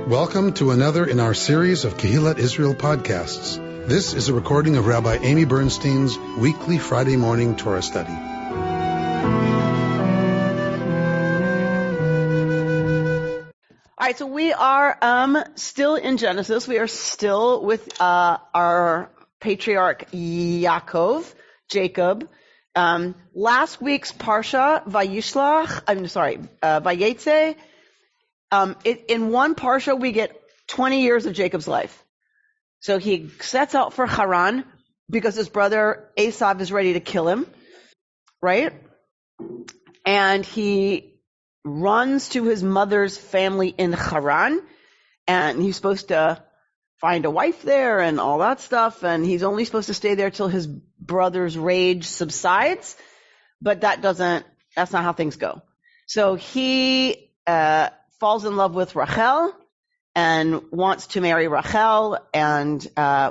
Welcome to another in our series of Kehillat Israel podcasts. This is a recording of Rabbi Amy Bernstein's weekly Friday morning Torah study. All right, so we are still in Genesis. We are still with our patriarch Yaakov, Jacob. Last week's Parsha, Vayishlach, Vayetze. In one Parsha, we get 20 years of Jacob's life. So he sets out for Haran because his brother Esav is ready to kill him, right? And he runs to his mother's family in Haran, and he's supposed to find a wife there and all that stuff, and he's only supposed to stay there till his brother's rage subsides, but that's not how things go. So he falls in love with Rachel and wants to marry Rachel and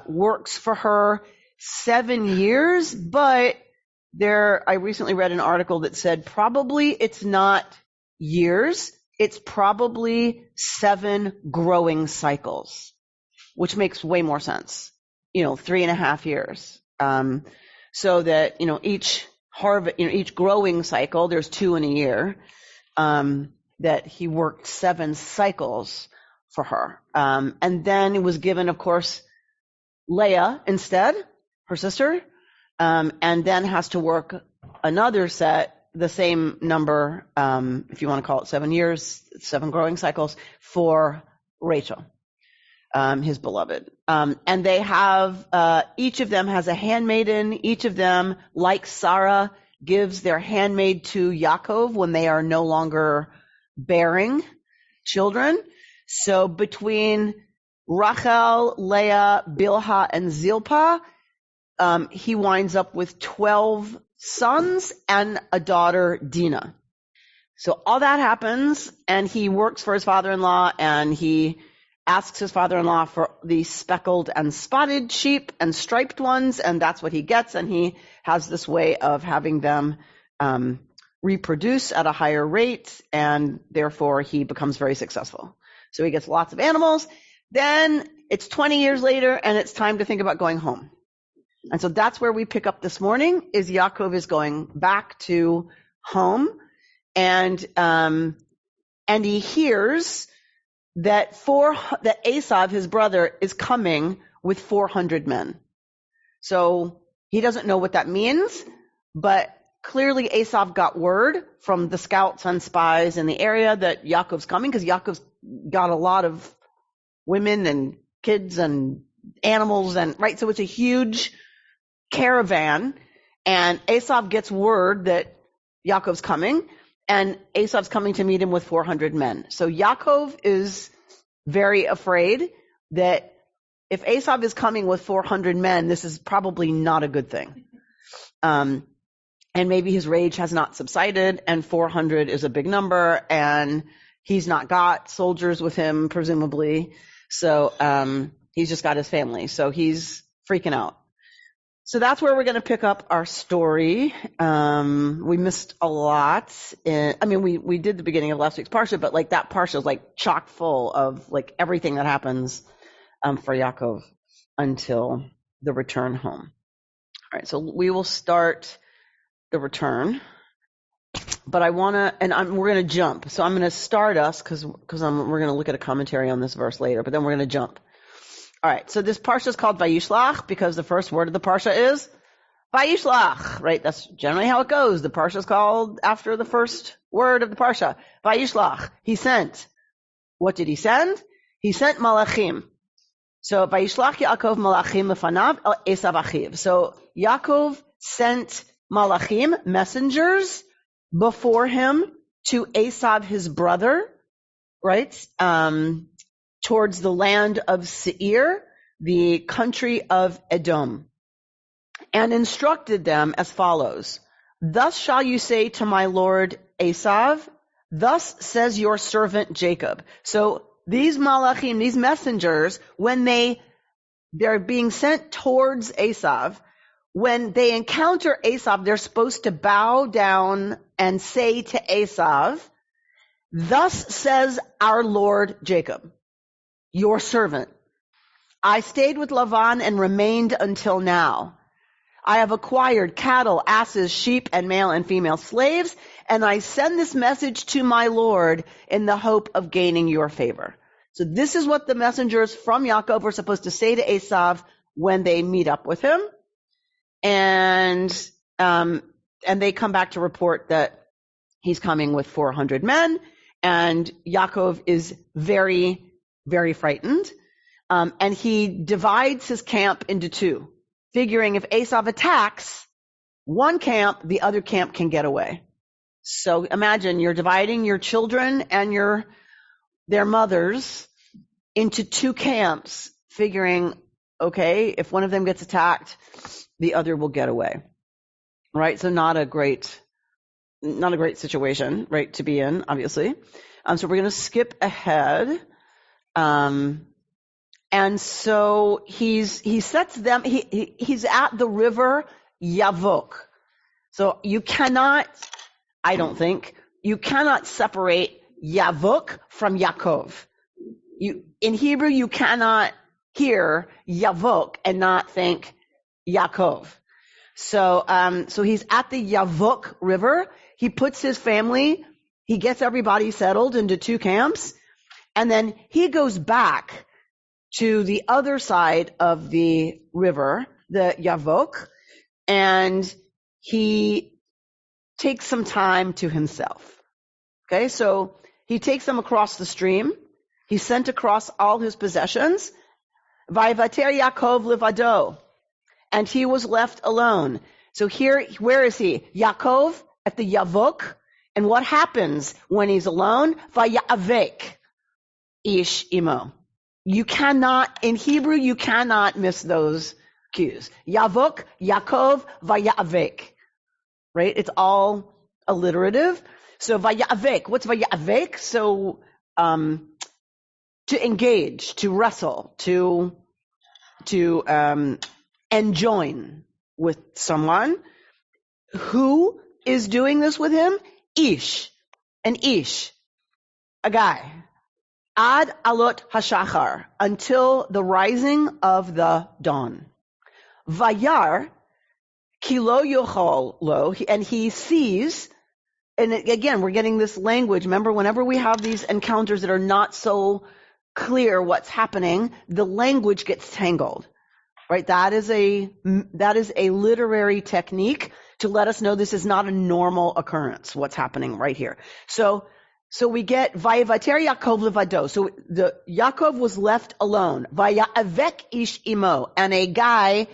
works for her 7 years, but I recently read an article that said probably it's not years, it's probably 7 growing cycles, which makes way more sense. 3.5 years. So that, each each growing cycle, there's 2 in a year, that he worked 7 cycles for her. And then he was given, of course, Leah instead, her sister, and then has to work another set, the same number, if you want to call it 7 years, 7 growing cycles, for Rachel, his beloved. And they have, each of them has a handmaiden. Each of them, like Sarah, gives their handmaid to Yaakov when they are no longer bearing children. So between Rachel, Leah, Bilhah, and Zilpah, he winds up with 12 sons and a daughter, Dinah. So all that happens, and he works for his father-in-law, and he asks his father-in-law for the speckled and spotted sheep and striped ones, and that's what he gets, and he has this way of having them reproduce at a higher rate, and therefore he becomes very successful. So he gets lots of animals. Then it's 20 years later, and it's time to think about going home. And so that's where we pick up this morning, is Yaakov is going back to home, and he hears that Esav, his brother, is coming with 400 men. So he doesn't know what that means, but clearly Esav got word from the scouts and spies in the area that Yaakov's coming, because Yaakov's got a lot of women and kids and animals, and right, so it's a huge caravan, and Esav gets word that Yaakov's coming, and Esav's coming to meet him with 400 men. So Yaakov is very afraid that if Esav is coming with 400 men, this is probably not a good thing. And maybe his rage has not subsided, and 400 is a big number, and he's not got soldiers with him, presumably. So he's just got his family. So he's freaking out. So that's where we're going to pick up our story. We missed a lot. We did the beginning of last week's Parsha, but that Parsha is chock full of everything that happens for Yaakov until the return home. All right, so we will start the return, but we're going to jump. So I'm going to start us because we're going to look at a commentary on this verse later, but then we're going to jump. All right, so this parsha is called Vayishlach because the first word of the parsha is Vayishlach, right? That's generally how it goes. The parsha is called after the first word of the parsha. Vayishlach, he sent. What did he send? He sent malachim. So Vayishlach Yaakov malachim lefanav el Esav achiv. So Yaakov sent malachim, messengers, before him to Esav, his brother, right? Towards the land of Seir, the country of Edom, and instructed them as follows. Thus shall you say to my lord Esav, thus says your servant Jacob. So these malachim, these messengers, when they're being sent towards Esav, when they encounter Esav, they're supposed to bow down and say to Esav, thus says our Lord Jacob. your servant. I stayed with Lavan and remained until now. I have acquired cattle, asses, sheep, and male and female slaves, and I send this message to my Lord in the hope of gaining your favor. So this is what the messengers from Yaakov were supposed to say to Esav when they meet up with him. And they come back to report that he's coming with 400 men, and Yaakov is very, very frightened. And he divides his camp into two, figuring if Esav attacks one camp, the other camp can get away. So imagine you're dividing your children and their mothers into two camps, figuring, okay, if one of them gets attacked, the other will get away. Right? So not a great situation, right, to be in, obviously. So we're going to skip ahead. And so he sets them, he's at the river Yavok. So you cannot separate Yavok from Yaakov. In Hebrew, you cannot hear Yavok and not think Yaakov. So he's at the Yavok River. He puts his family, he gets everybody settled into two camps, and then he goes back to the other side of the river, the Yavok, and he takes some time to himself. Okay, so he takes them across the stream. He sent across all his possessions. Vayivater Yaakov levado. And he was left alone. So here, where is he? Yaakov at the Yavok. And what happens when he's alone? Vayavek ish imo. In Hebrew, you cannot miss those cues. Yavok, Yaakov, Vayavek. Right? It's all alliterative. So Vayavek. What's Vayavek? So, to engage, to wrestle, to enjoin with someone. Who is doing this with him? Ish, a guy. Ad alot hashachar, until the rising of the dawn. Vayar, kilo yochol lo, and he sees, and again, we're getting this language. Remember, whenever we have these encounters that are not so clear what's happening, the language gets tangled. Right? That is a literary technique to let us know this is not a normal occurrence, what's happening right here. So we get Vayivater Yaakov levado. So the Yaakov was left alone. Vayavek ish imo, and a guy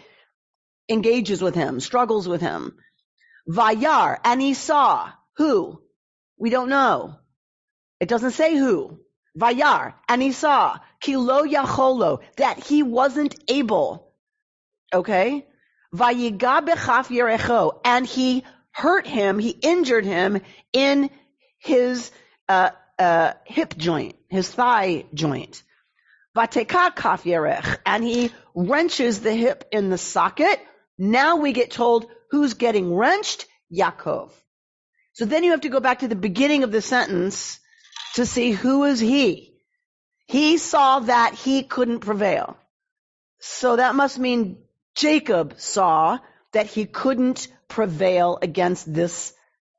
engages with him, struggles with him. Vayar, and he saw. Who? We don't know. It doesn't say who. Vayar, and he saw. Ki lo yacholo, that he wasn't able. Okay? Vayiga bechaf yerecho, and he hurt him, he injured him in his hip joint, his thigh joint. Vateka kaf yerech, and he wrenches the hip in the socket. Now we get told who's getting wrenched? Yaakov. So then you have to go back to the beginning of the sentence to see who is he. He saw that he couldn't prevail. So that must mean Jacob saw that he couldn't prevail against this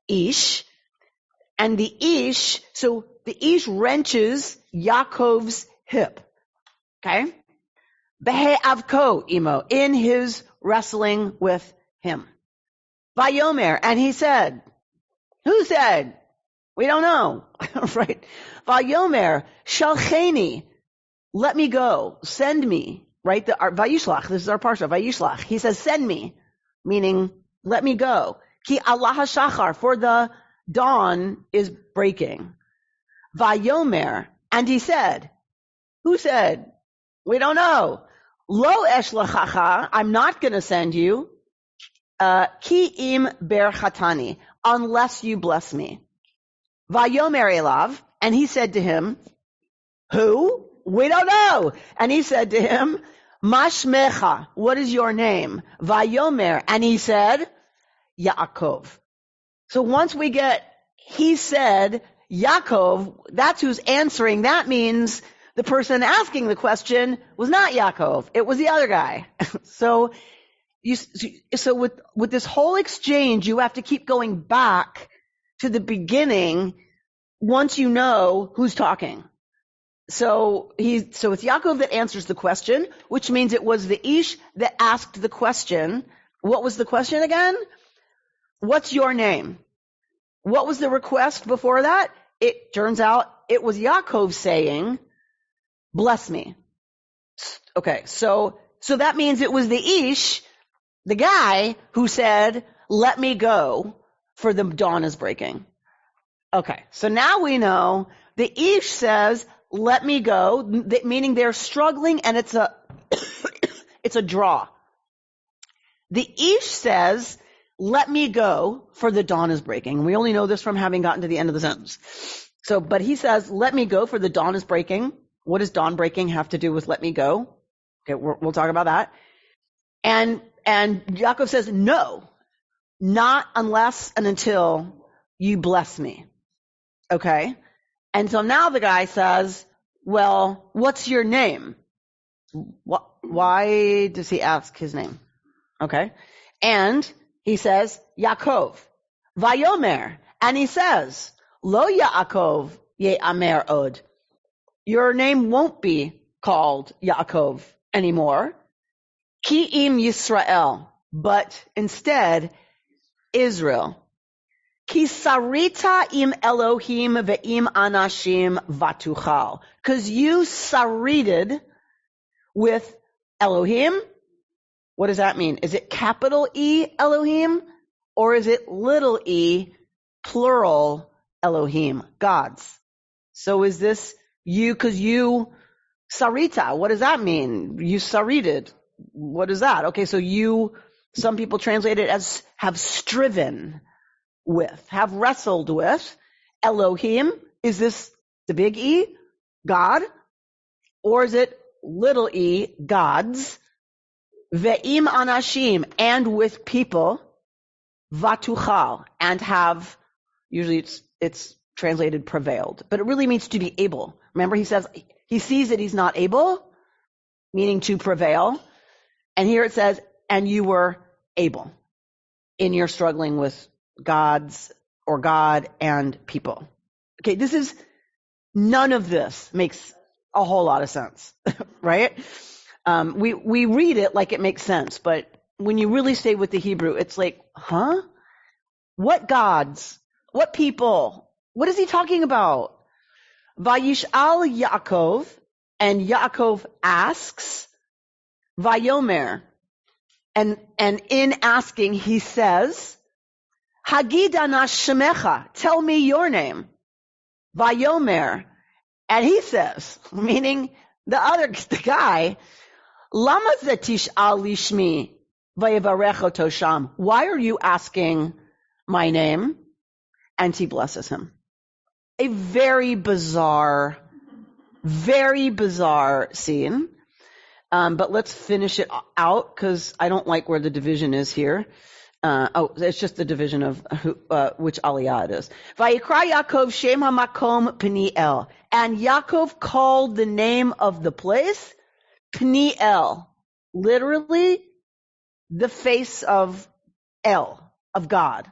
Ish. And the Ish wrenches Yaakov's hip. Okay? Behe'avko imo, in his wrestling with him. Vayomer, and he said, who said? We don't know. Right? Vayomer, shalcheni, let me go, send me. Right? Vayishlach, this is our parsha, Vayishlach. He says, send me, meaning, let me go. Ki Allah hashachar, for the dawn is breaking. Vayomer, and he said, who said? We don't know. Lo eshlachacha, I'm not going to send you. Ki im berchatani, unless you bless me. Vayomer elav, and he said to him, who? We don't know. And he said to him, Mashmecha, what is your name? Vayomer, and he said, Yaakov. So once we get, he said, Yaakov, that's who's answering. That means the person asking the question was not Yaakov. It was the other guy. So with this whole exchange, you have to keep going back to the beginning once you know who's talking. So it's Yaakov that answers the question, which means it was the Ish that asked the question. What was the question again? What's your name? What was the request before that? It turns out it was Yaakov saying, bless me. Okay, so that means it was the Ish, the guy, who said, let me go, for the dawn is breaking. Okay, so now we know the Ish says, let me go, meaning they're struggling and it's a draw. The Ish says, let me go, for the dawn is breaking. We only know this from having gotten to the end of the sentence. But he says, let me go, for the dawn is breaking. What does dawn breaking have to do with let me go? Okay, we'll talk about that. And Yaakov says, no, not unless and until you bless me. Okay? And so now the guy says, well, what's your name? Why does he ask his name? Okay? And he says, Yaakov. Vayomer. And he says, Lo Yaakov ye'amer od. Your name won't be called Yaakov anymore. Ki im Yisrael. But instead, Israel. Ki sarita im Elohim ve'im anashim vatuchal. Because you sarited with Elohim. What does that mean? Is it capital E Elohim? Or is it little e, plural Elohim, gods? So is this you, because you sarita? What does that mean? You sarited. What is that? Okay, so some people translate it as have striven with, have wrestled with. Elohim, is this the big E, God? Or is it little e, gods? Ve'im anashim, and with people. Vatuchal, and have, usually it's translated prevailed, but it really means to be able. Remember, he sees that he's not able, meaning to prevail. And here it says, and you were able in your struggling with gods or God and people. Okay, none of this makes a whole lot of sense, right? We read it like it makes sense, but when you really stay with the Hebrew, it's like, huh? What gods? What people? What is he talking about? Vayishal Yaakov, and Yaakov asks, Vayomer, and in asking he says, Hagidana Shemecha, tell me your name. Vayomer, and he says, meaning the guy, Lama zetish'al lishmi vayevarecho tosham. Why are you asking my name? And he blesses him. A very bizarre scene. But let's finish it out because I don't like where the division is here. It's just the division of which aliyah it is. Vayikra Yaakov Shem HaMakom Peniel. And Yaakov called the name of the place Peniel. Literally, the face of El, of God.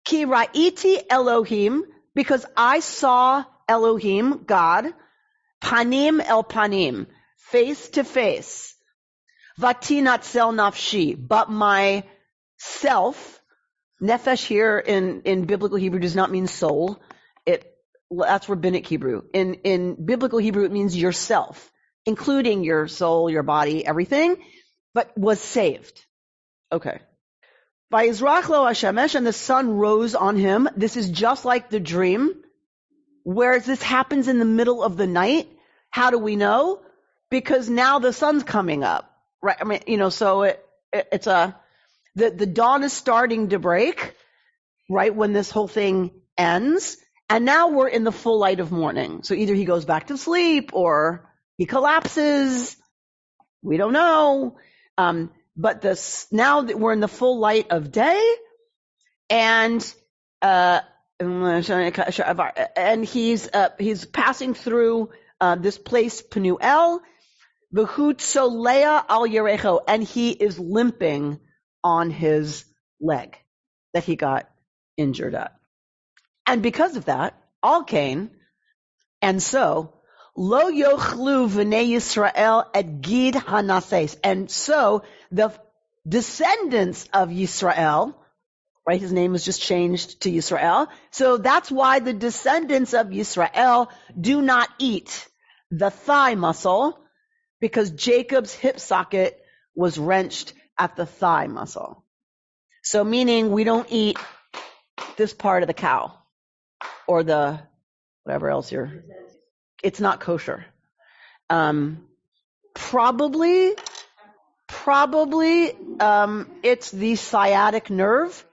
Ki ra'iti Elohim, because I saw Elohim, God, panim el panim, face to face. Vatinatzel nafshi, but my self, nefesh here in biblical Hebrew does not mean soul. That's rabbinic Hebrew. In biblical Hebrew, it means yourself, including your soul, your body, everything, but was saved. Okay. Vayizrach lo hashemesh, and the sun rose on him. This is just like the dream, whereas this happens in the middle of the night. How do we know? Because now the sun's coming up, right? I mean, so the dawn is starting to break, right, when this whole thing ends. And now we're in the full light of morning. So either he goes back to sleep or he collapses. We don't know. But now that we're in the full light of day, and he's passing through this place Penuel, v'hu tzolea al yerecho, and he is limping on his leg that he got injured at. And because of that, al kain, and so, lo yochlu v'nei Yisrael et gid hanases, and so the descendants of Yisrael, right? His name was just changed to Yisrael. So that's why the descendants of Yisrael do not eat the thigh muscle, because Jacob's hip socket was wrenched at the thigh muscle. So meaning we don't eat this part of the cow or the whatever else it's not kosher. Probably, it's the sciatic nerve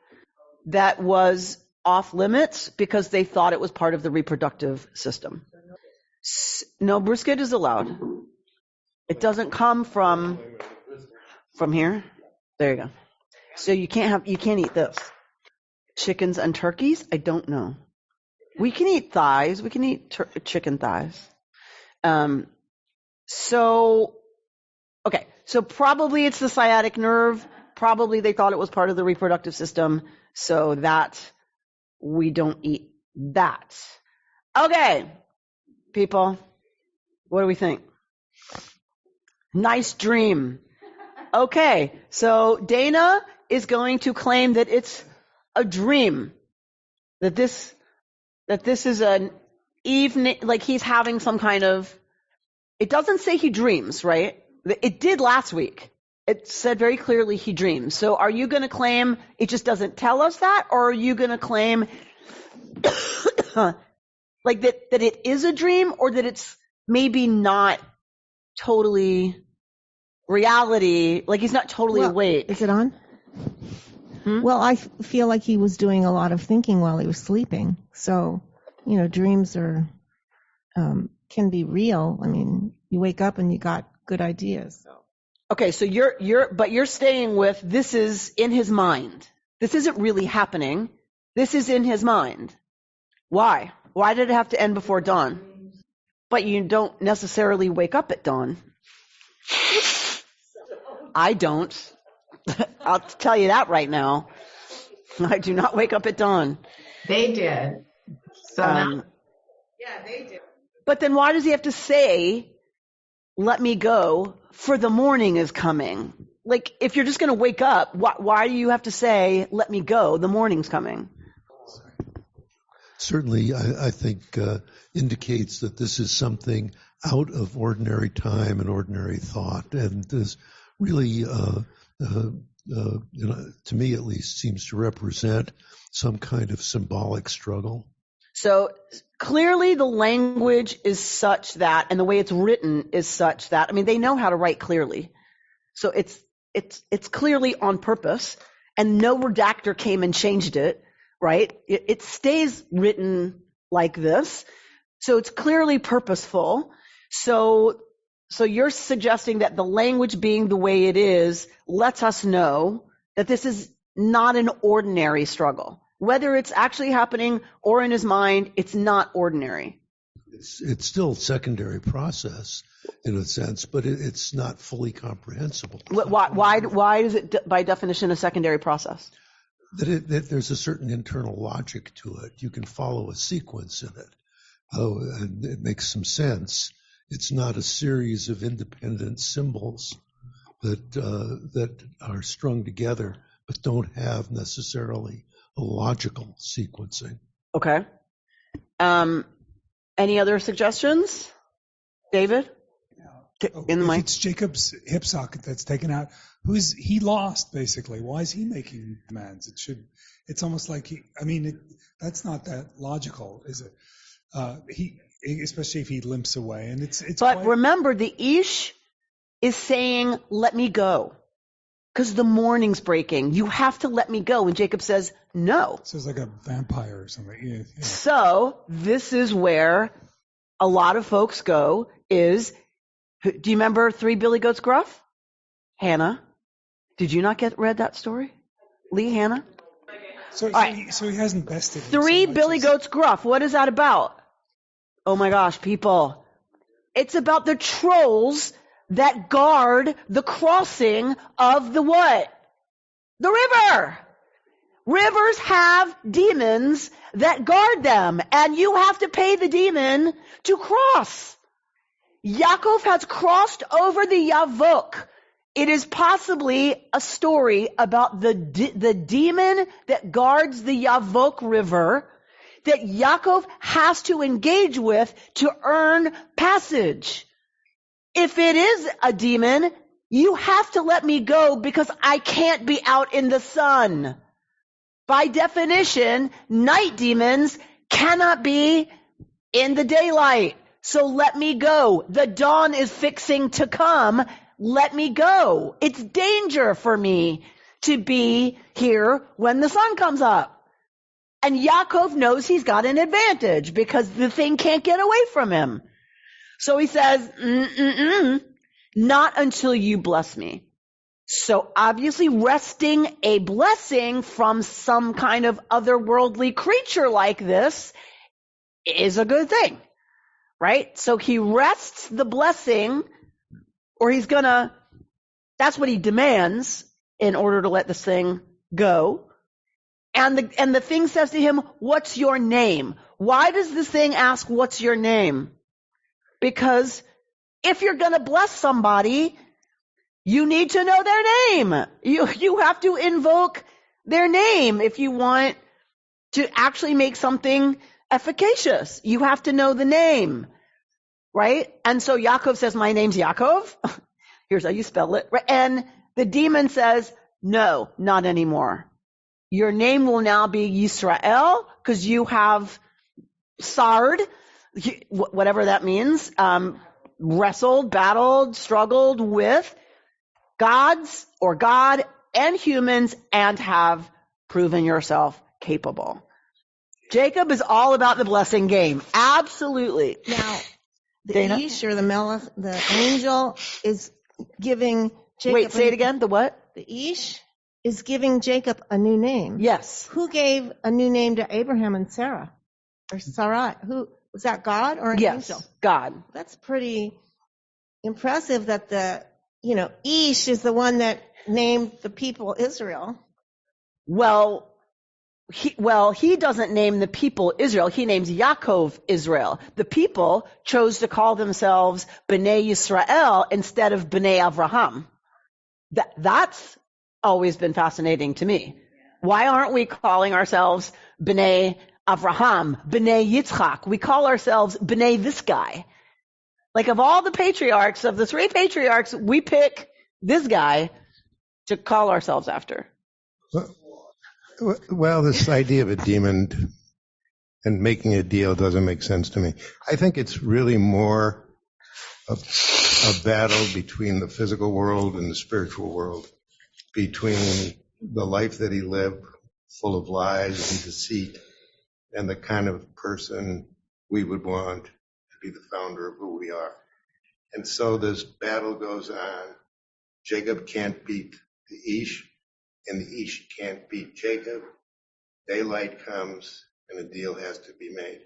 that was off limits because they thought it was part of the reproductive system. No, brisket is allowed. It doesn't come from here. There you go. So you can't eat this. Chickens and turkeys? I don't know. We can eat thighs. We can eat chicken thighs. So probably it's the sciatic nerve. Probably they thought it was part of the reproductive system, so that we don't eat that. Okay, people, what do we think? Nice dream. Okay, so Dana is going to claim that it's a dream, that this is an evening, like he's having some kind of, it doesn't say he dreams, right? It did last week. It said very clearly he dreams. So are you going to claim it just doesn't tell us that, or are you going to claim like that it is a dream, or that it's maybe not totally reality, like he's not totally awake? Is it on? Well, I feel like he was doing a lot of thinking while he was sleeping. So, dreams are can be real. I mean, you wake up and you got good ideas. So. Okay, so you're staying with this is in his mind. This isn't really happening. This is in his mind. Why? Why did it have to end before dawn? But you don't necessarily wake up at dawn. I don't. I'll tell you that right now. I do not wake up at dawn. They did. Yeah, they did. But then why does he have to say, let me go, for the morning is coming? Like, if you're just going to wake up, why do you have to say, let me go, the morning's coming? Certainly, I think indicates that this is something out of ordinary time and ordinary thought, and this really, to me at least, seems to represent some kind of symbolic struggle. So clearly the language is such that, and the way it's written is such that, I mean, they know how to write clearly. So it's clearly on purpose, and no redactor came and changed it, right? It stays written like this. So it's clearly purposeful. So you're suggesting that the language being the way it is lets us know that this is not an ordinary struggle. Whether it's actually happening or in his mind, it's not ordinary. It's still a secondary process in a sense, but it's not fully comprehensible. Why is it by definition a secondary process? That there's a certain internal logic to it. You can follow a sequence in it. And it makes some sense. It's not a series of independent symbols that are strung together, but don't have necessarily a logical sequencing. Okay. Any other suggestions? David? In the mic. It's Jacob's hip socket that's taken out. He lost, basically? Why is he making demands? It's almost like that's not that logical, is it? Especially if he limps away, and it's. But remember, the ish is saying, "Let me go," because the morning's breaking. You have to let me go, and Jacob says, "No." So it's like a vampire or something. Yeah. So this is where a lot of folks go. Do you remember 3 Billy Goats Gruff? Hannah, did you not read that story? Lee, Hannah. So he hasn't bested. 3 Billy Goats Gruff. What is that about? Oh my gosh, people. It's about the trolls that guard the crossing of the what? The river. Rivers have demons that guard them, and you have to pay the demon to cross. Yaakov has crossed over the Yavok. It is possibly a story about the demon that guards the Yavok River that Yaakov has to engage with to earn passage. If it is a demon, you have to let me go because I can't be out in the sun. By definition, night demons cannot be in the daylight. So let me go. The dawn is fixing to come. Let me go. It's danger for me to be here when the sun comes up. And Yaakov knows he's got an advantage because the thing can't get away from him. So he says, not until you bless me. So obviously wresting a blessing from some kind of otherworldly creature like this is a good thing, right? So he wrests the blessing, or that's what he demands in order to let this thing go. And the thing says to him, what's your name? Why does this thing ask, what's your name? Because if you're going to bless somebody, you need to know their name. You have to invoke their name if you want to actually make something efficacious. You have to know the name, right? And so Yaakov says, my name's Yaakov. Here's how you spell it. And the demon says, no, not anymore. Your name will now be Yisrael because you have sard, whatever that means, wrestled, battled, struggled with gods or God and humans and have proven yourself capable. Jacob is all about the blessing game. Absolutely. Now, the Dana? Ish or the Melech, the angel is giving Jacob. Wait, say it again. The what? The Ish is giving Jacob a new name. Yes. Who gave a new name to Abraham and Sarah? Or Sarai? Who was that, God or an Yes, angel? God. That's pretty impressive that Ish is the one that named the people Israel. Well, he doesn't name the people Israel. He names Yaakov Israel. The people chose to call themselves Bnei Yisrael instead of Bnei Avraham. That's always been fascinating to me. Why aren't we calling ourselves Bnei Avraham, Bnei Yitzchak? We call ourselves Bnei this guy. Like of all the patriarchs, of the three patriarchs, we pick this guy to call ourselves after. Well, this idea of a demon and making a deal doesn't make sense to me. I think it's really more a battle between the physical world and the spiritual world, between the life that he lived, full of lies and deceit, and the kind of person we would want to be the founder of who we are. And so this battle goes on. Jacob can't beat the Ish, and the Ish can't beat Jacob. Daylight comes, and a deal has to be made.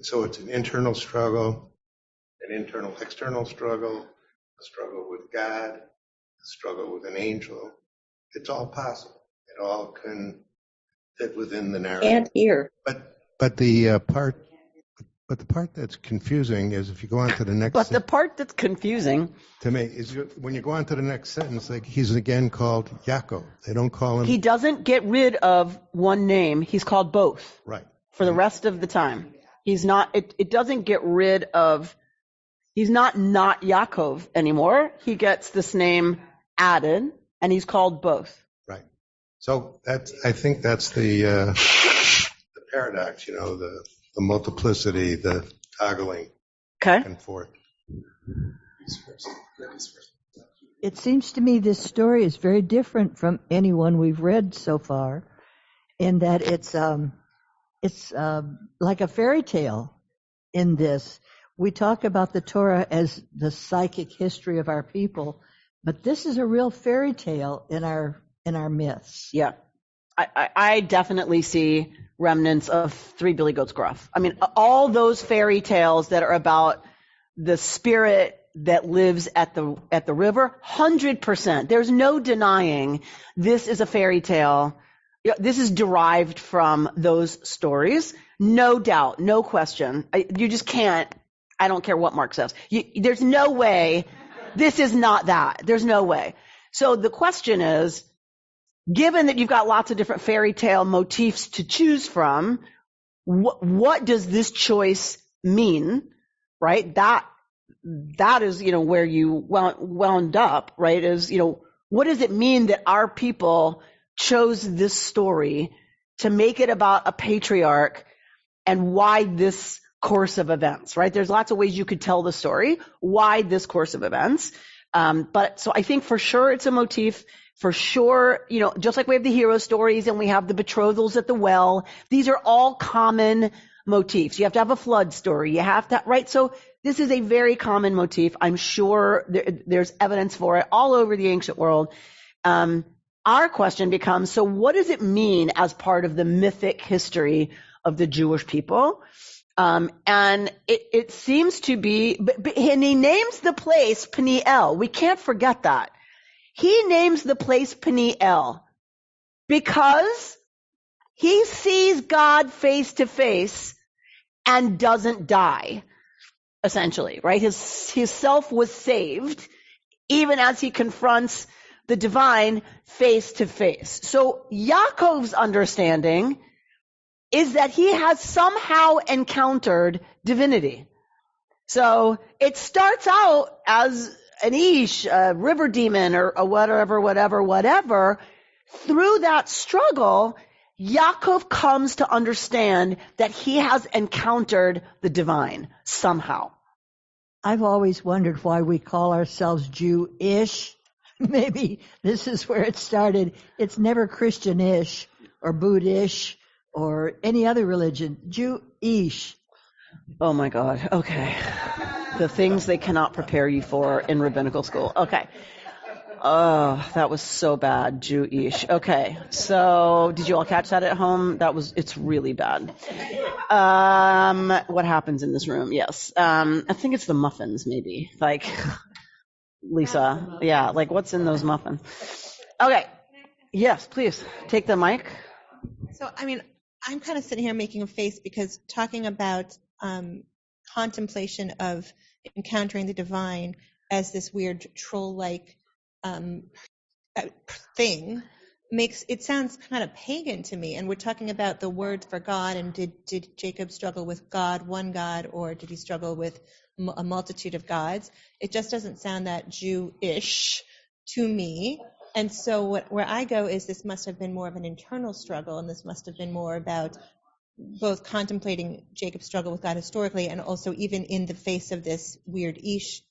So it's an internal struggle, an internal external struggle, a struggle with God, a struggle with an angel. It's all possible. It all can fit within the narrative. And here. But the part that's confusing is if you go on to the next. But the part that's confusing to me is when you go on to the next sentence, like he's again called Yaakov. They don't call him. He doesn't get rid of one name. He's called both. Right. For the rest of the time. He's not. It doesn't get rid of. He's not Yaakov anymore. He gets this name added, and he's called both. Right. So I think that's the paradox. The multiplicity, the toggling back and forth. It seems to me this story is very different from any one we've read so far, in that it's like a fairy tale in this. We talk about the Torah as the psychic history of our people, but this is a real fairy tale in our myths. Yeah. I definitely see remnants of Three Billy Goats Gruff. I mean, all those fairy tales that are about the spirit that lives at the river? 100%. There's no denying this is a fairy tale. This is derived from those stories. No doubt, no question. You just can't. I don't care what Mark says. There's no way. This is not that. There's no way. So the question is, given that you've got lots of different fairy tale motifs to choose from, what does this choice mean, right? That is, where you wound up, right? Is, what does it mean that our people chose this story to make it about a patriarch, and why this course of events, right? There's lots of ways you could tell the story. Why this course of events? But so I think for sure it's a motif. For sure, just like we have the hero stories and we have the betrothals at the well, these are all common motifs. You have to have a flood story. You have to, right? So this is a very common motif. I'm sure there's evidence for it all over the ancient world. Our question becomes, so what does it mean as part of the mythic history of the Jewish people? And it seems to be, and he names the place Peniel. We can't forget that. He names the place Peniel because he sees God face to face and doesn't die, essentially, right? His self was saved even as he confronts the divine face to face. So Yaakov's understanding is that he has somehow encountered divinity. So it starts out as an Ish, a river demon, or a whatever. Through that struggle, Yaakov comes to understand that he has encountered the divine somehow. I've always wondered why we call ourselves Jewish. Maybe this is where it started. It's never Christian-ish or Buddhist or any other religion. Jewish. Oh my God. Okay. The things they cannot prepare you for in rabbinical school. Okay. Oh, that was so bad. Jewish. Okay. So did you all catch that at home? It's really bad. What happens in this room? Yes. I think it's the muffins, maybe. Like, Lisa. Yeah. Like, what's in those muffins? Okay. Yes, please take the mic. So, I'm kind of sitting here making a face because talking about contemplation of encountering the divine as this weird troll-like thing makes it sounds kind of pagan to me. And we're talking about the word for God, and did Jacob struggle with God, one God, or did he struggle with a multitude of gods? It just doesn't sound that Jewish to me. And so where I go is this must have been more of an internal struggle, and this must have been more about both contemplating Jacob's struggle with God historically, and also even in the face of this weird Ish,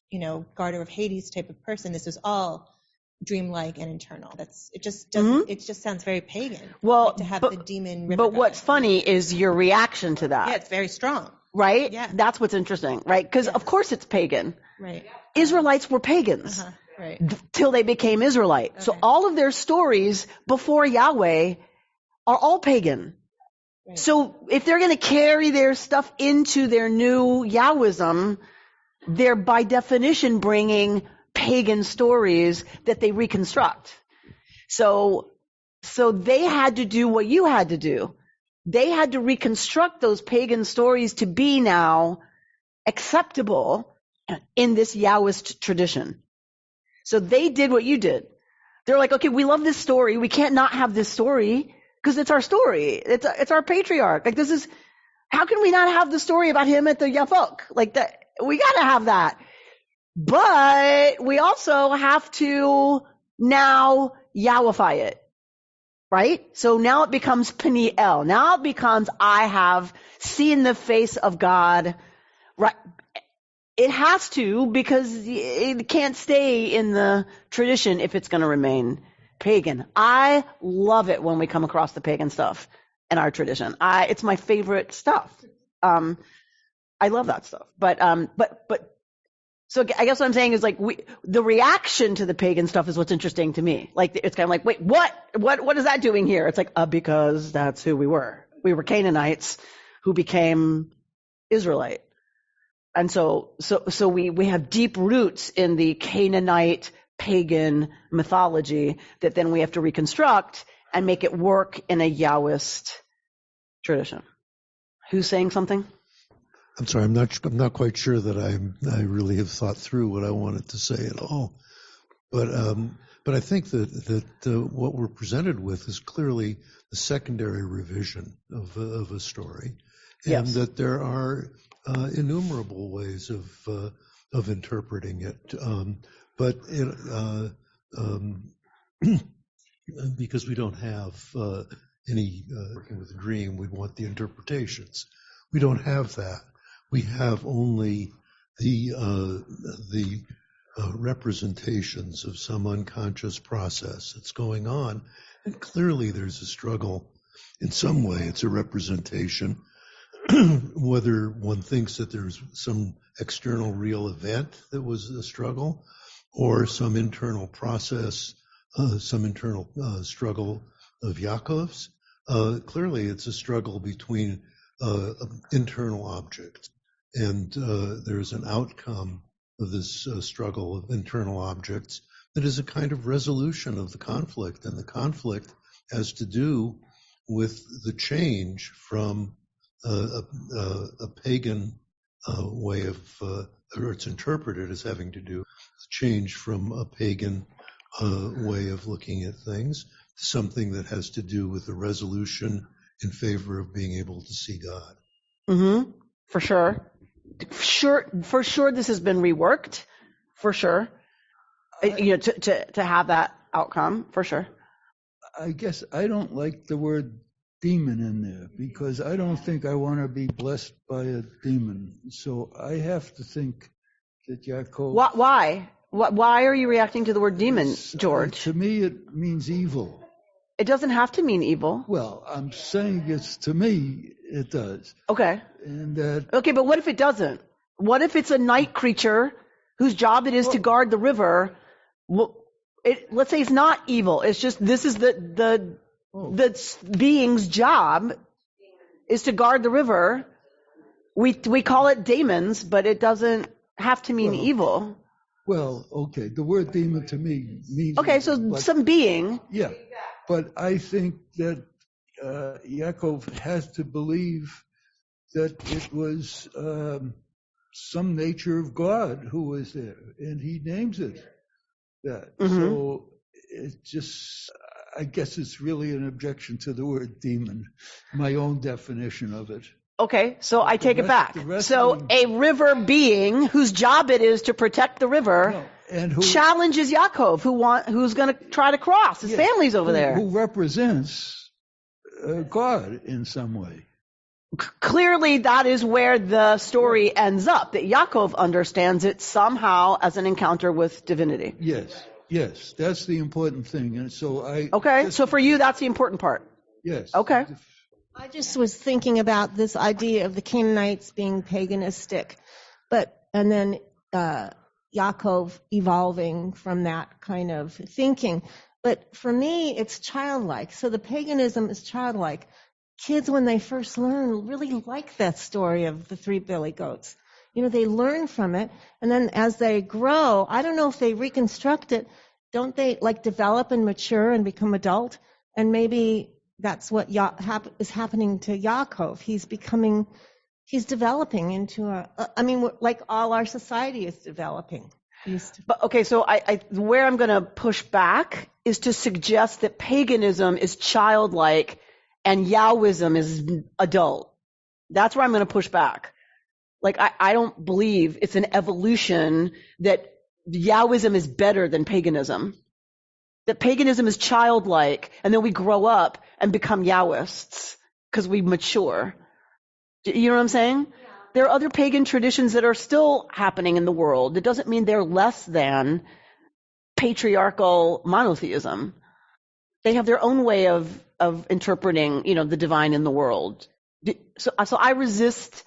garter of Hades type of person. This was all dreamlike and internal. It just sounds very pagan. Well, to have the demon river but god. what's funny is your reaction to that. Yeah, it's very strong. Right? Yeah. That's what's interesting, right? Because of course it's pagan. Right. Israelites were pagans. Right. Till they became Israelite. Okay. So all of their stories before Yahweh are all pagan. Right. So if they're going to carry their stuff into their new Yahwism, they're by definition bringing pagan stories that they reconstruct. So they had to do what you had to do. They had to reconstruct those pagan stories to be now acceptable in this Yahwist tradition. So they did what you did. They're like, okay, we love this story. We can't not have this story because it's our story. It's our patriarch. Like, this is, how can we not have the story about him at the Yafok? Like, that, we got to have that. But we also have to now Yahwify it. Right? So now it becomes Peniel. Now it becomes, I have seen the face of God. Right? It has to, because it can't stay in the tradition if it's going to remain pagan. I love it when we come across the pagan stuff in our tradition. It's my favorite stuff. I love that stuff. But so I guess what I'm saying is, like, the reaction to the pagan stuff is what's interesting to me. Like, it's kind of like, wait, what is that doing here? It's like, because that's who we were. We were Canaanites who became Israelite. And so we have deep roots in the Canaanite pagan mythology that then we have to reconstruct and make it work in a Yahwist tradition. Who's saying something? I'm sorry, I'm not quite sure that I really have thought through what I wanted to say at all. But I think that what we're presented with is clearly the secondary revision of a story, and Yes. that there are innumerable ways of interpreting it. But because we don't have any working with the dream, we'd want the interpretations. We don't have that. We have only the representations of some unconscious process that's going on. And clearly there's a struggle. In some way, it's a representation, whether one thinks that there's some external real event that was a struggle, or some internal process, some internal struggle of Yaakov's. Clearly, it's a struggle between internal objects, and there's an outcome of this struggle of internal objects that is a kind of resolution of the conflict, and the conflict has to do with the change from a pagan way of, or it's interpreted as having to do with change from a pagan way of looking at things to something that has to do with a resolution in favor of being able to see God. Mm-hmm. For sure. For sure this has been reworked. For sure. To have that outcome, for sure. I guess I don't like the word demon in there because I don't think I want to be blessed by a demon. So I have to think that Yaakov... Why? Why are you reacting to the word demon, George? To me, it means evil. It doesn't have to mean evil. Well, I'm saying to me, it does. Okay. And okay, but what if it doesn't? What if it's a night creature whose job it is to guard the river? Let's say it's not evil. It's just this is the being's job is to guard the river. We call it daemons, but it doesn't have to mean evil. Well, okay. The word demon to me means... Okay, so some being. Yeah. But I think that Yaakov has to believe that it was some nature of God who was there, and he names it that. Mm-hmm. So it just, I guess it's really an objection to the word demon, my own definition of it. Okay, so I take it back. So a river being whose job it is to protect the river and who challenges Yaakov, who's going to try to cross. His family's over there. Who represents God in some way. Clearly, that is where the story ends up, that Yaakov understands it somehow as an encounter with divinity. Yes, that's the important thing. And so so for you, that's the important part. Yes. Okay. I just was thinking about this idea of the Canaanites being paganistic, and then Yaakov evolving from that kind of thinking. But for me, it's childlike. So the paganism is childlike. Kids, when they first learn, really like that story of the 3 billy goats. They learn from it, and then as they grow, I don't know if they reconstruct it. Don't they develop and mature and become adult? And maybe that's what is happening to Yaakov. He's developing into like all our society is developing. But okay, so where I'm going to push back is to suggest that paganism is childlike and Yahwism is adult. That's where I'm going to push back. I don't believe it's an evolution that Yahwism is better than paganism. That paganism is childlike, and then we grow up and become Yahwists because we mature. You know what I'm saying? Yeah. There are other pagan traditions that are still happening in the world. It doesn't mean they're less than patriarchal monotheism. They have their own way of interpreting, the divine in the world. So I resist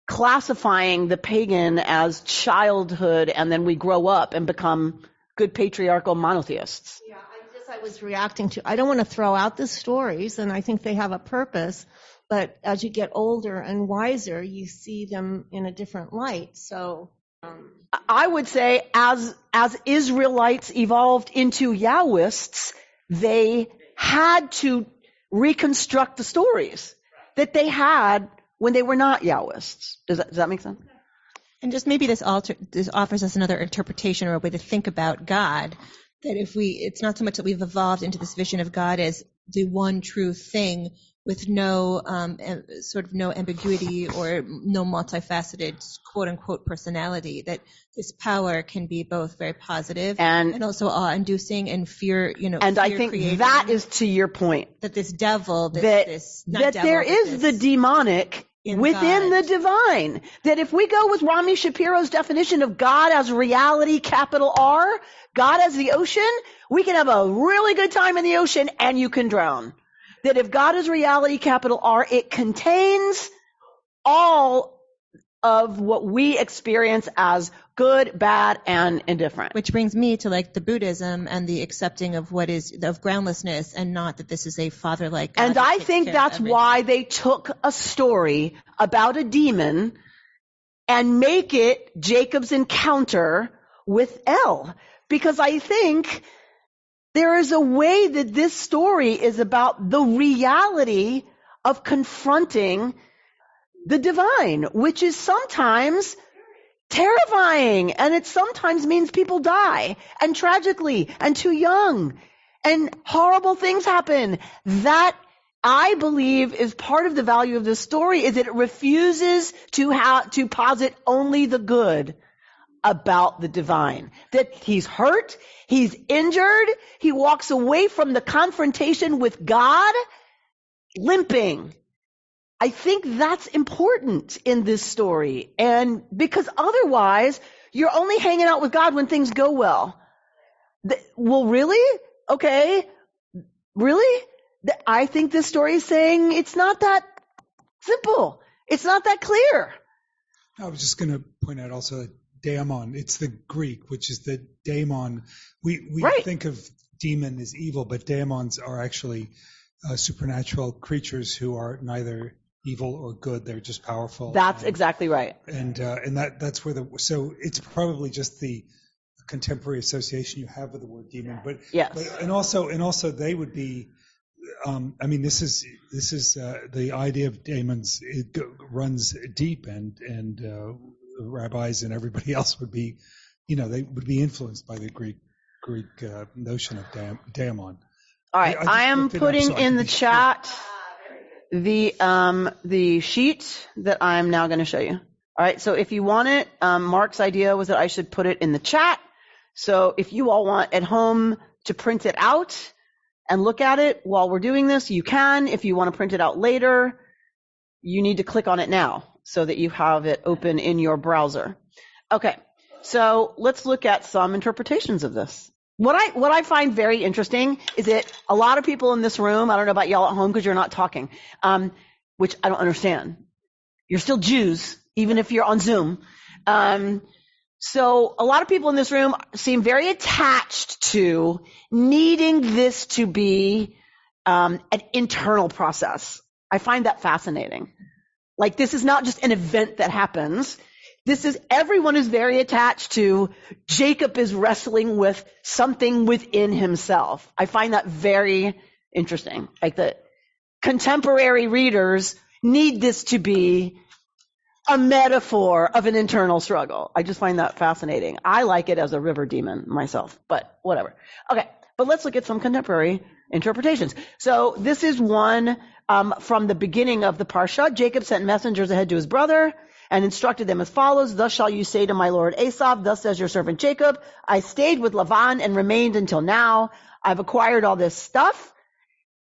classifying the pagan as childhood, and then we grow up and become good patriarchal monotheists. Yeah, I was reacting to. I don't want to throw out the stories, and I think they have a purpose, but as you get older and wiser, you see them in a different light. So I would say as Israelites evolved into Yahwists, they had to reconstruct the stories that they had when they were not Yahwists. Does that make sense? And just maybe this offers us another interpretation or a way to think about God. That it's not so much that we've evolved into this vision of God as the one true thing with no sort of no ambiguity or no multifaceted quote unquote personality. That this power can be both very positive and also awe-inducing and fear. And I think creating. That is to your point. That this devil, there is the demonic within God. The divine. That if we go with Rami Shapiro's definition of God as reality, capital R, God as the ocean, we can have a really good time in the ocean and you can drown. That if God is reality, capital R, it contains all of what we experience as good, bad, and indifferent. Which brings me to like the Buddhism and the accepting of what is of groundlessness and not that this is a father-like God. And I think that's why they took a story about a demon and make it Jacob's encounter with El. Because I think there is a way that this story is about the reality of confronting the divine, which is sometimes terrifying, and it sometimes means people die, and tragically, and too young, and horrible things happen. That, I believe, is part of the value of this story, is that it refuses to posit only the good about the divine. That he's hurt, he's injured, he walks away from the confrontation with God limping. I think that's important in this story. And because otherwise, you're only hanging out with God when things go well. Well, really? Okay. Really? I think this story is saying it's not that simple. It's not that clear. I was just going to point out also that daemon, it's the Greek, which is the daemon. We right. think of demon as evil, but daemons are actually supernatural creatures who are neither evil or good. They're just powerful. That's exactly right. And that's where so it's probably just the contemporary association you have with the word demon. But yes. And also they would be. This is the idea of demons. It runs deep, and rabbis and everybody else would be, they would be influenced by the Greek notion of daemon. All right, I am putting in the chat the sheet that I'm now going to show you. All right, so if you want it, Mark's idea was that I should put it in the chat. So if you all want at home to print it out and look at it while we're doing this, you can. If you want to print it out later, you need to click on it now so that you have it open in your browser. Okay, so let's look at some interpretations of this. What I find very interesting is that a lot of people in this room, I don't know about y'all at home because you're not talking, which I don't understand. You're still Jews, even if you're on Zoom. So a lot of people in this room seem very attached to needing this to be an internal process. I find that fascinating. Like, this is not just an event that happens. Everyone is very attached to Jacob is wrestling with something within himself. I find that very interesting. Like, the contemporary readers need this to be a metaphor of an internal struggle. I just find that fascinating. I like it as a river demon myself, but whatever. Okay, but let's look at some contemporary interpretations. So this is one from the beginning of the Parsha. Jacob sent messengers ahead to his brother and instructed them as follows: "Thus shall you say to my lord Esau, thus says your servant Jacob, I stayed with Lavan and remained until now. I've acquired all this stuff,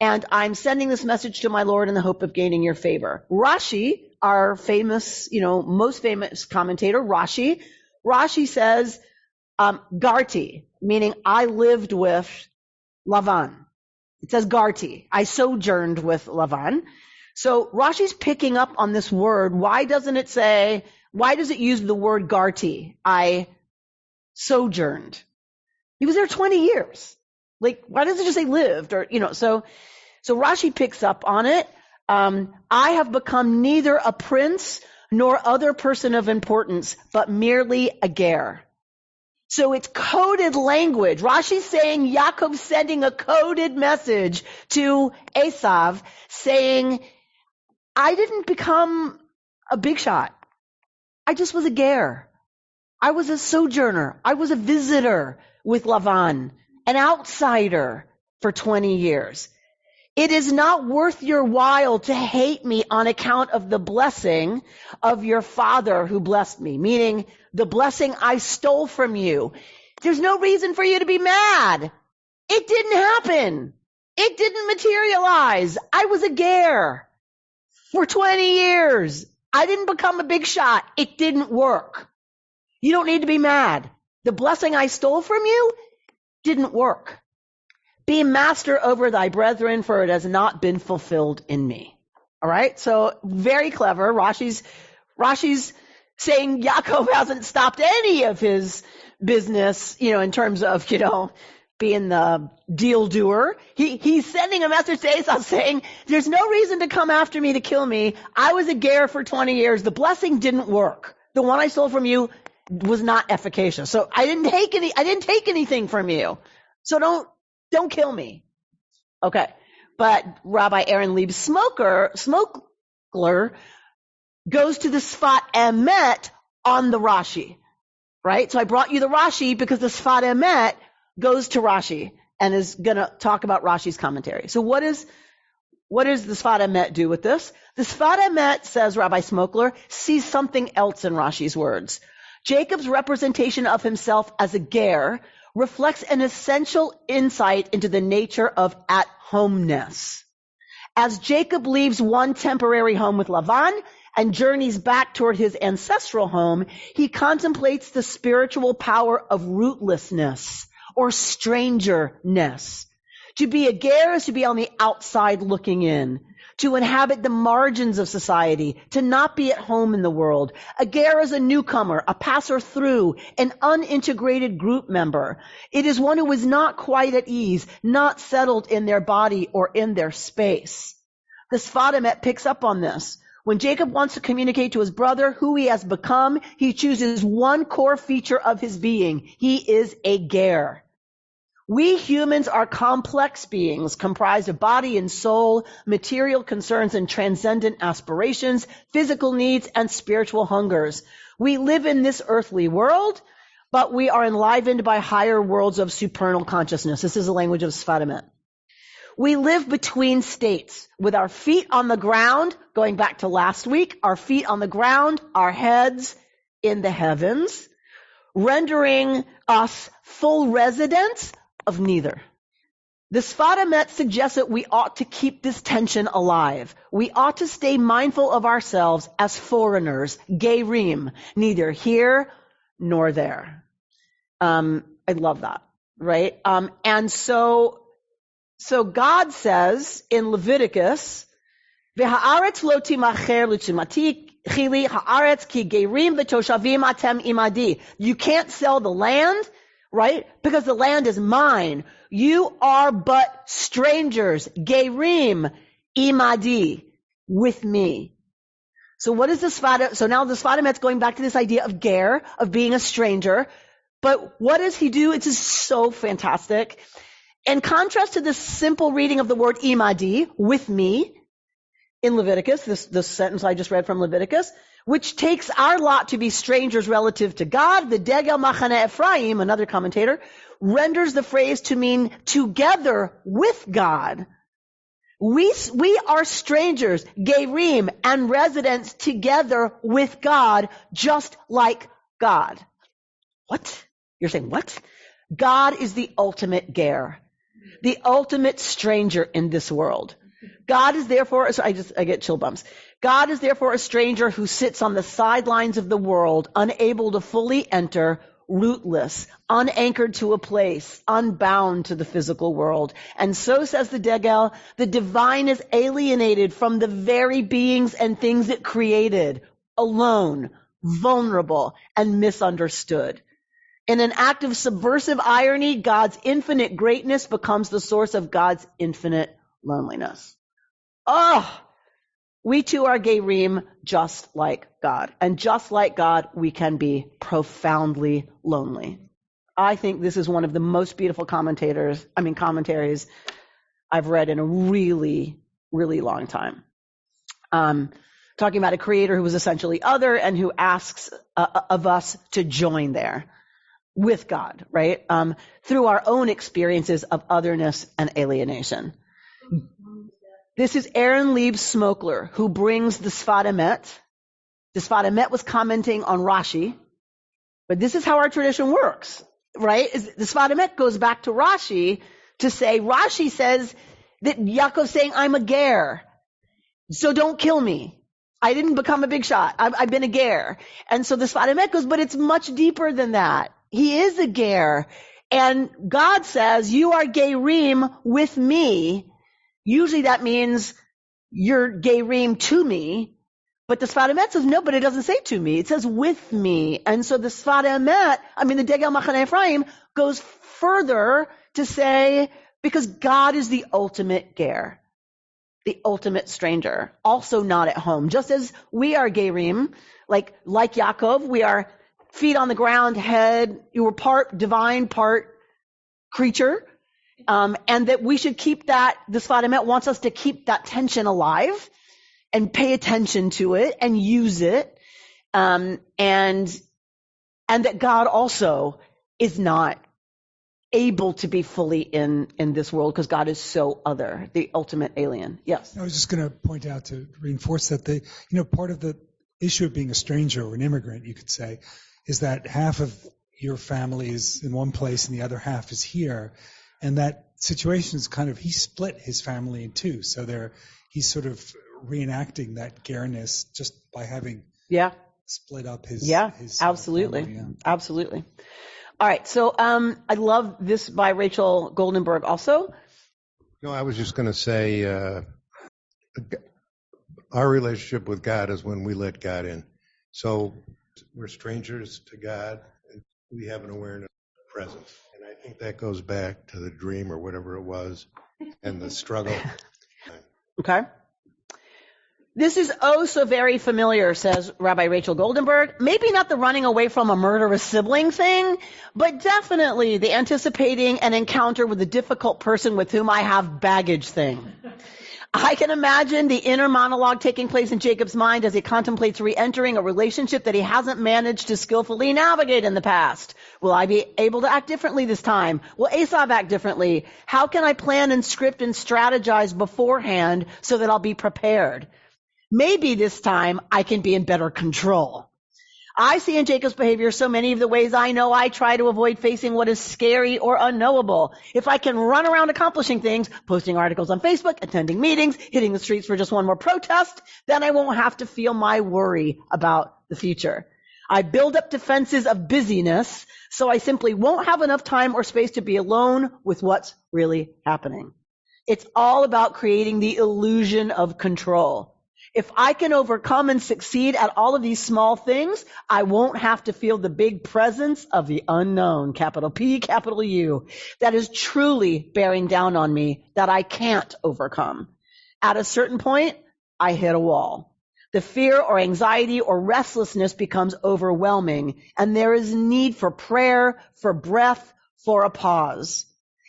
and I'm sending this message to my lord in the hope of gaining your favor." Rashi, our famous, most famous commentator, Rashi says, Garti, meaning I lived with Lavan. It says Garti, I sojourned with Lavan. So Rashi's picking up on this word. Why does it use the word Garti? I sojourned. He was there 20 years. Like, why does it just say lived? Or, so Rashi picks up on it. I have become neither a prince nor other person of importance, but merely a ger. So it's coded language. Rashi's saying Yaakov's sending a coded message to Esav saying, I didn't become a big shot. I just was a ger. I was a sojourner. I was a visitor with Lavan, an outsider for 20 years. It is not worth your while to hate me on account of the blessing of your father who blessed me, meaning the blessing I stole from you. There's no reason for you to be mad. It didn't happen. It didn't materialize. I was a ger for 20 years. I didn't become a big shot. It didn't work. You don't need to be mad. The blessing I stole from you didn't work. Be master over thy brethren, for it has not been fulfilled in me. All right? So very clever. Rashi's saying Yaakov hasn't stopped any of his business, in terms of, being the deal doer. He's sending a message to Esau saying, there's no reason to come after me to kill me. I was a ger for 20 years. The blessing didn't work. The one I stole from you was not efficacious. So I didn't take anything from you. So don't kill me. Okay. But Rabbi Aaron Lieb Smokler goes to the Sfat Emet on the Rashi, right? So I brought you the Rashi because the Sfat Emet goes to Rashi and is going to talk about Rashi's commentary. So what does the Sfat Emet do with this? The Sfat Emet, says Rabbi Smokler, sees something else in Rashi's words. Jacob's representation of himself as a ger reflects an essential insight into the nature of at-homeness. As Jacob leaves one temporary home with Lavan and journeys back toward his ancestral home, he contemplates the spiritual power of rootlessness or strangerness. To be a ger is to be on the outside looking in, to inhabit the margins of society, to not be at home in the world. A ger is a newcomer, a passer through, an unintegrated group member. It is one who is not quite at ease, not settled in their body or in their space. The Sfat Emet picks up on this. When Jacob wants to communicate to his brother who he has become, he chooses one core feature of his being. He is a ger. We humans are complex beings comprised of body and soul, material concerns and transcendent aspirations, physical needs and spiritual hungers. We live in this earthly world, but we are enlivened by higher worlds of supernal consciousness. This is the language of Sfat Emet. We live between states with our feet on the ground, going back to last week, our feet on the ground, our heads in the heavens, rendering us full residents of neither. The Sfat Emet suggests that we ought to keep this tension alive. We ought to stay mindful of ourselves as foreigners, gerim, neither here nor there. I love that, right? And so God says in Leviticus, "V'ha'aretz lo timacher l'tzimati chili ha'aretz ki gerim v'toshavim atem imadi." You can't sell the land, right? Because the land is mine. You are but strangers, gerim, imadi, with me. So what is the Sfat? So now the Sfat Emet's going back to this idea of ger, of being a stranger. But what does he do? It's just so fantastic. In contrast to this simple reading of the word imadi, with me, in Leviticus, this sentence I just read from Leviticus, which takes our lot to be strangers relative to God, the Degel Machane Ephraim, another commentator, renders the phrase to mean together with God. We are strangers, gerim, and residents together with God, just like God. What? You're saying what? God is the ultimate ger, the ultimate stranger in this world. God is therefore, I get chill bumps. God is therefore a stranger who sits on the sidelines of the world, unable to fully enter, rootless, unanchored to a place, unbound to the physical world. And so says the Degel, the divine is alienated from the very beings and things it created, alone, vulnerable, and misunderstood. In an act of subversive irony, God's infinite greatness becomes the source of God's infinite loneliness. Oh, We too are gerim just like God. And just like God, we can be profoundly lonely. I think this is one of the most beautiful commentaries I've read in a really, really long time. Talking about a creator who was essentially other and who asks of us to join there with God, right? Through our own experiences of otherness and alienation. This is Aaron Lieb Smokler, who brings the Sfat Emet. The Sfat Emet was commenting on Rashi, but this is how our tradition works, right? The Sfat Emet goes back to Rashi to say, Rashi says that Yaakov's saying, I'm a ger, so don't kill me. I didn't become a big shot. I've been a ger. And so the Sfat Emet goes, but it's much deeper than that. He is a ger. And God says, you are gerim with me. Usually that means you're gerim to me. But the Sfat Emet says, no, but it doesn't say to me. It says with me. And so the Sfat Emet, the Degel Machane Ephraim, goes further to say, because God is the ultimate ger, the ultimate stranger, also not at home. Just as we are gerim, like Yaakov, we are feet on the ground, head, you were part divine, part creature. And that we should keep that, the Sfat Emet wants us to keep that tension alive and pay attention to it and use it. And that God also is not able to be fully in this world because God is so other, the ultimate alien. Yes. I was just going to point out to reinforce that part of the issue of being a stranger or an immigrant, you could say, is that half of your family is in one place and the other half is here. And that situation is he split his family in two. So he's sort of reenacting that gerness just by having split up his absolutely. Family, yeah. Absolutely. All right. So I love this by Rachel Goldenberg also. No, I was just going to say our relationship with God is when we let God in. So we're strangers to God. And we have an awareness of presence. And I think that goes back to the dream or whatever it was and the struggle. Okay. This is oh so very familiar, says Rabbi Rachel Goldenberg. Maybe not the running away from a murderous sibling thing, but definitely the anticipating an encounter with a difficult person with whom I have baggage thing. I can imagine the inner monologue taking place in Jacob's mind as he contemplates re-entering a relationship that he hasn't managed to skillfully navigate in the past. Will I be able to act differently this time? Will Esav act differently? How can I plan and script and strategize beforehand so that I'll be prepared? Maybe this time I can be in better control. I see in Jacob's behavior so many of the ways I know I try to avoid facing what is scary or unknowable. If I can run around accomplishing things, posting articles on Facebook, attending meetings, hitting the streets for just one more protest, then I won't have to feel my worry about the future. I build up defenses of busyness, so I simply won't have enough time or space to be alone with what's really happening. It's all about creating the illusion of control. If I can overcome and succeed at all of these small things, I won't have to feel the big presence of the unknown, capital P, capital U, that is truly bearing down on me that I can't overcome. At a certain point, I hit a wall. The fear or anxiety or restlessness becomes overwhelming, and there is need for prayer, for breath, for a pause.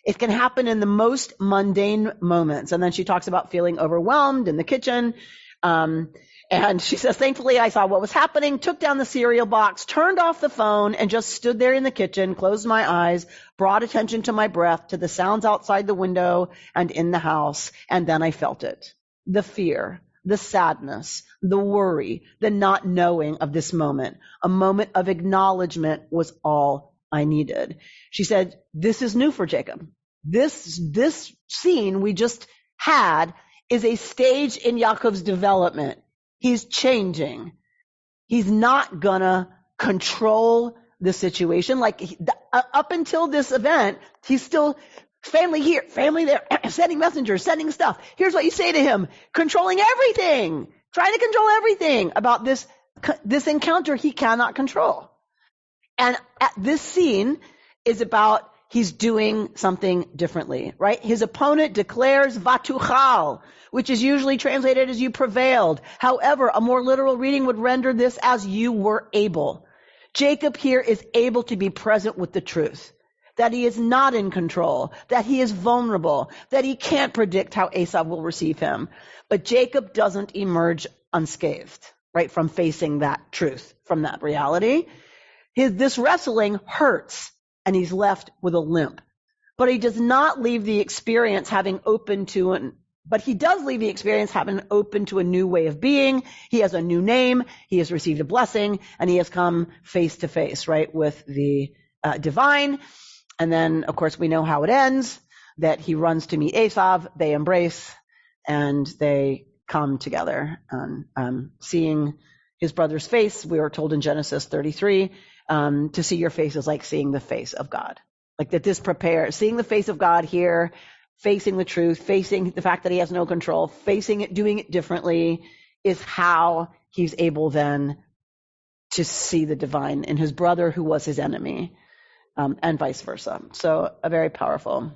It can happen in the most mundane moments. And then she talks about feeling overwhelmed in the kitchen. And she says, thankfully, I saw what was happening, took down the cereal box, turned off the phone, and just stood there in the kitchen, closed my eyes, brought attention to my breath, to the sounds outside the window and in the house. And then I felt it. The fear, the sadness, the worry, the not knowing of this moment. A moment of acknowledgement was all I needed. She said, this is new for Jacob. This scene we just had is a stage in Yaakov's development. He's changing. He's not gonna control the situation. Up until this event, he's still family here, family there, sending messengers, sending stuff. Here's what you say to him, controlling everything, trying to control everything about this encounter he cannot control. And this scene is about he's doing something differently, right? His opponent declares vatuchal, which is usually translated as you prevailed. However, a more literal reading would render this as you were able. Jacob here is able to be present with the truth, that he is not in control, that he is vulnerable, that he can't predict how Esau will receive him. But Jacob doesn't emerge unscathed, right, from facing that truth, from that reality. This wrestling hurts, and he's left with a limp. But he does not leave the experience having opened to he does leave the experience having opened to a new way of being. He has a new name. He has received a blessing, and he has come face to face, right, with the divine. And then, of course, we know how it ends, that he runs to meet Esau. They embrace, and they come together. Seeing his brother's face, we were told in Genesis 33, to see your face is like seeing the face of God. Like that this prepares, seeing the face of God here, facing the truth, facing the fact that he has no control, facing it, doing it differently, is how he's able then to see the divine in his brother who was his enemy, and vice versa. So a very powerful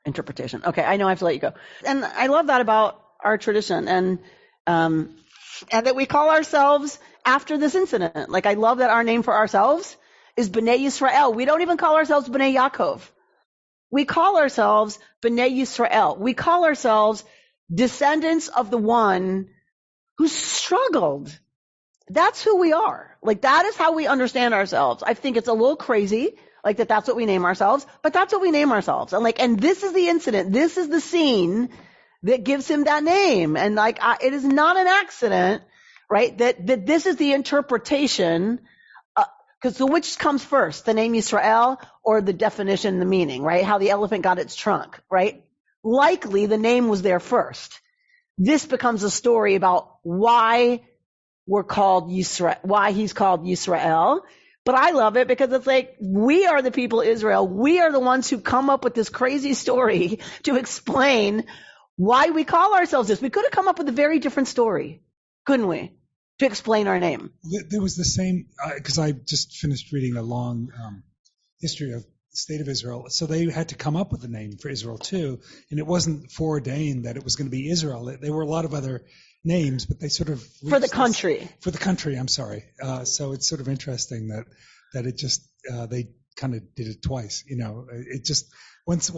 interpretation. Okay, I know I have to let you go. And I love that about our tradition, and that we call ourselves after this incident. Like, I love that our name for ourselves is Bnei Yisrael. We don't even call ourselves Bnei Yaakov. We call ourselves Bnei Yisrael. We call ourselves descendants of the one who struggled. That's who we are. Like, that is how we understand ourselves. I think it's a little crazy, like that's what we name ourselves, but that's what we name ourselves. And this is the incident. This is the scene that gives him that name. And it is not an accident, right? That this is the interpretation. So which comes first, the name Yisrael or the definition, the meaning, right? How the elephant got its trunk, right? Likely the name was there first. This becomes a story about why we're called Yisrael, why he's called Yisrael. But I love it because it's like, we are the people of Israel. We are the ones who come up with this crazy story to explain why we call ourselves this. We could have come up with a very different story, couldn't we? To explain our name. There was the same, because I just finished reading a long history of the state of Israel. So they had to come up with a name for Israel too. And it wasn't foreordained that it was going to be Israel. There were a lot of other names, but they sort of... For the country. For the country, I'm sorry. So it's sort of interesting that it just, they kind of did it twice. It just, once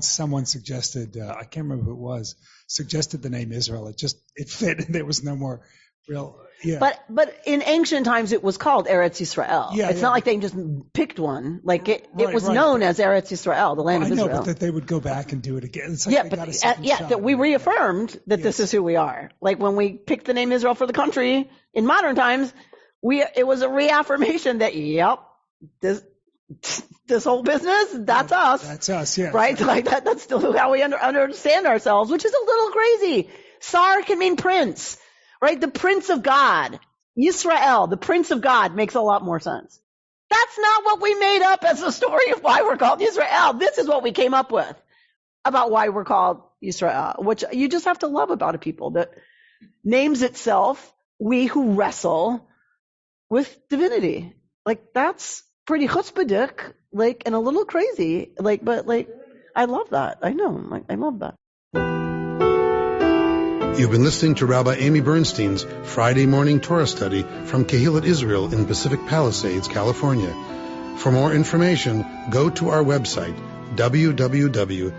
someone suggested, I can't remember who it was, suggested the name Israel, it fit, and there was no more real, yeah. But in ancient times it was called Eretz Yisrael. Yeah, it's not like they just picked one. Like it was known as Eretz Yisrael, the land of Israel. I know, but that they would go back and do it again. It's like that we reaffirmed that this is who we are. Like when we picked the name Israel for the country in modern times, it was a reaffirmation that this whole business, that's us. That's us, yeah. Right? Like that's still how we understand ourselves, which is a little crazy. Sar can mean prince. Right? The Prince of God. Yisrael, the Prince of God, makes a lot more sense. That's not what we made up as a story of why we're called Yisrael. This is what we came up with about why we're called Yisrael, which you just have to love about a people that names itself, we who wrestle with divinity. Like, that's pretty chutzpahdik, and a little crazy. But I love that. I know. I love that. You've been listening to Rabbi Amy Bernstein's Friday morning Torah study from Kehillat Israel in Pacific Palisades, California. For more information, go to our website, www.ourki.org.